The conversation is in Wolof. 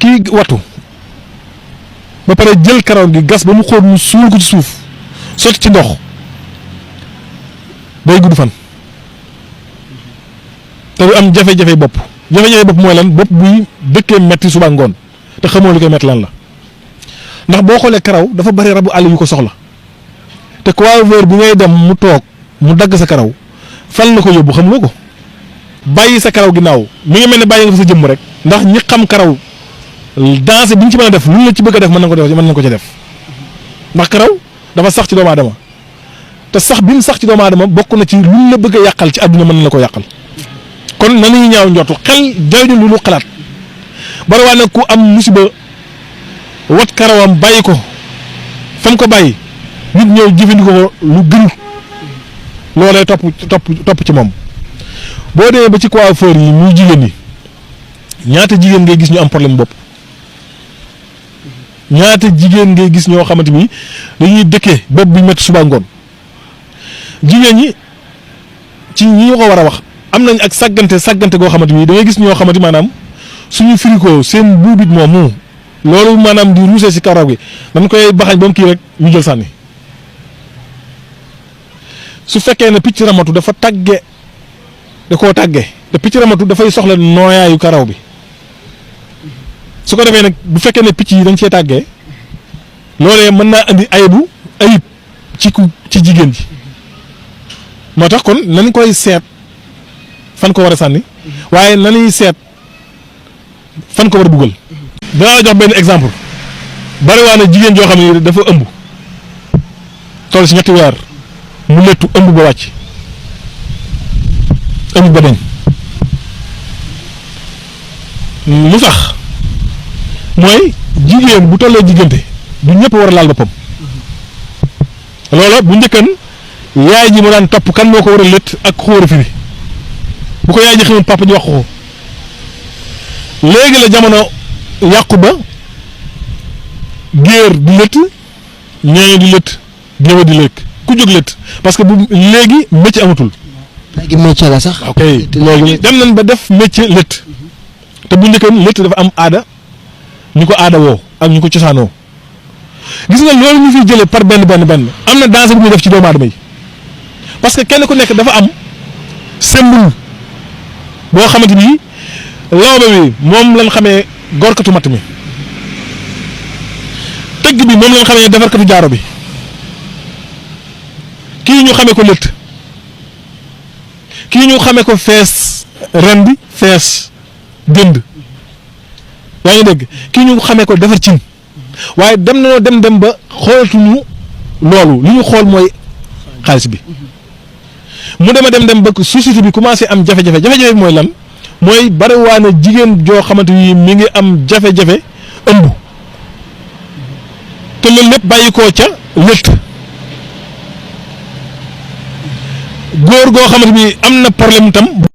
kii wattu ba pare jël karaw gi gas ba mu xóot mu suul ko ci suuf sotti ci ndox day gudd fan te du am jafe-jafe bopp mooy lan bopp buy dëkkee metti suba ngoon te xamoo li koy metti lan la ndax boo xoolee karaw dafa bari rabu àll yu ko soxla te coiffeur bi ngay dem mu toog mu dagg sa karaw fan la ko yóbbu xam nga ko bàyyi sa karaw ginnaaw mi ngi mel ne bàyyi nga fa sa jëmm rek ndax ñi xam karaw danse bi ñu ci mën a def lu la ci bëgg a def mën na ko ci def ndax karaw dafa sax ci doomu aadama te sax bi mu sax ci doomu aadama bokk na ci lu la bëgg a yàqal ci àdduna mën na la ko yàqal kon na ñuy ñaaw njortu xel doyul lu xalaat bari waa nag ku am musiba wat karawam bàyyi ko fam ko bàyyi nit ñëw jëfandikoo ko lu gën loolee topp ci moom boo demee ba ci coiffeur yi muy jigéen ñi ñaata jigéen ngay gis ñu am problème bopp ñaata jigéen ngay gis ñoo xamante ni dañuy dëkkee bopp bi métti suba ngoon jigéen ñi ci ñi ko war a wax am nañ ak sàggante goo xamante ni da ngay gis ñoo xamante maanaam suñu firikoo seen buubit moomu loolu maanaam di ruusee si karaw gi dañ koy baxañ ba mu kii rek ñu jël sànni su fekkee ne picc ramatu dafa tàgge da koo tàggee te picc ramatu dafay soxla nooyaayu karaw bi su ko defee nag bu fekkee ne picc yi dañ cee tàggee loolee mën naa andi ayib ci jigéen ji moo tax kon nañ koy seet fan ko war a sànni waaye nañuy seet fan ko war a buggal. danaa la jox benn exemple bari waa na jigéen joo xam ne dafa ëmb toll si 3 weer mu lettu ëmb ba wàcc ëmb ba deñ lu tax mooy jigéen bu tollee diggante du ñëpp war a laal boppam loola bu njëkkan yaay ji mu daan topp kan moo ko war a lëtt ak ko war a firi bu ko yaay ji xamoon papa ji wax ko léegi la jamono yàqu ba géer di lëtt ñeeño di lëtt géwél di lëkk ku jóg lëtt parce que bu léegi métier amatul. léegi métier la sax. ok léegi dem nañ ba def métier lëtt te bu njëkkan lëtt dafa am aada ñu ko aada woo ak ñu ko cosaanoo gis nga loolu ñu fiy jëlee par benn am na danse bu muy def ci doomu aadama yi parce que kenn ku nekk dafa am symbole boo xamante ni lawbe bi moom lañ xamee gorkatu matt mi tëgg bi moom lañ xamee defarkatu jaaro bi kii ñu xamee ko lëtt kii ñu xamee ko fees ren bi fees dënd yaa ngi dégg kii ñu xamee ko defar cin waaye dem ba xoolatuñu loolu li ñu xool mooy xaalis bi mu dem ba société bi commencé am jafe-jafe bi mooy lan mooy bariwaana jigéen joo xamante ni mi ngi am jafe-jafe ëmb te loolu lépp bàyyi koo ca lëtt góor goo xamante ni am na problème tam